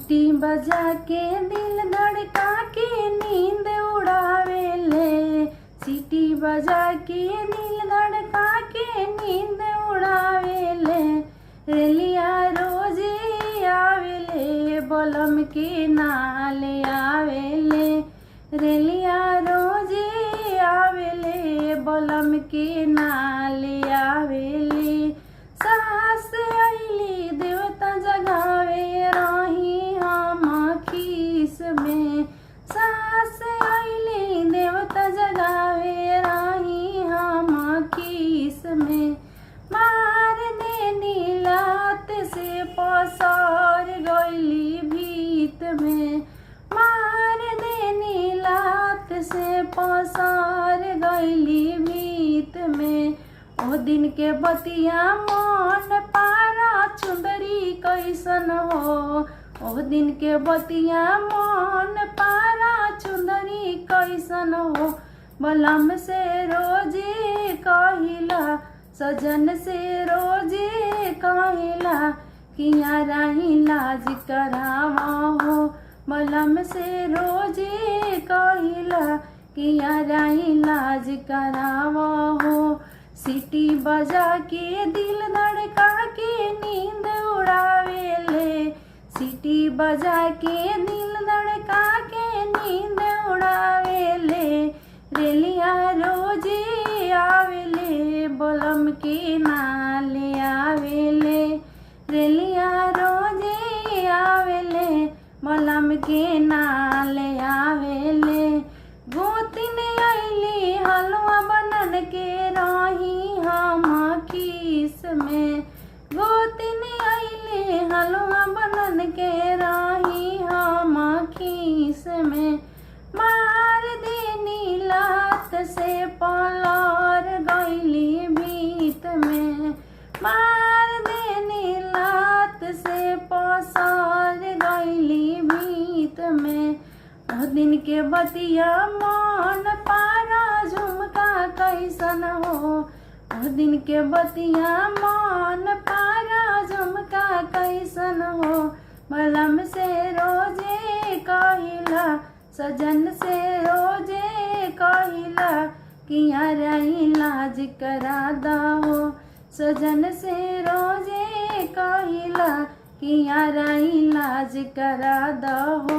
सीटी बजा के दिल धड़का के नींद उड़ावेले। सीटी बजा के दिल धड़का के नींद उड़ावेले। रेलिया रोजे आवेले बलम के नाले आवेले। रेलिया रोजे आवेले बलम के नाले आवेले। सास आइली देवता जगावे रही हम खीस में। सास आइली देवता जगावे रही हम खीस में। मार देनी लात से पसार गईली भीत में। मार देनी लात से पसार गईली भीत में। ओ दिन के बतिया मन पारा चुंदरी कैसन हो। ओ दिन के बतिया मन पारा चुंदरी कैसन हो। बलम से रोजे कहिला सजन से रोजे कहिला किया रही लाज करावा हो। बलम से रोजे कहिला किया रही लाज करावा हो। सीटी बजा के दिल धड़का के नींद उड़ावेले। सीटी बजा के दिल धड़का के नींद उड़ावेले। रेलिया रोजे आवेले बलम के नाले आवेले। रेलिया रोजे आवेले बलम के नाले आवेले। गोतिन आइली हलवा बनन के रही हम खीस में। गोतिन आइली हलवा बनन के रही हम खीस में। मार देनी लात से पलार गईली भीत में। मार देनी लात से पसार गईली भीत में। ओ दिन के बतिया मन पारा झुमका कैसन हो। ओ दिन के बतिया मन पारा झुमका कैसन हो। बलम से रोजे कहिला सजन से रोजे कहिला किया रही लाज करा दहो। सजन से रोजे कहिला किया रही लाज करा दहो।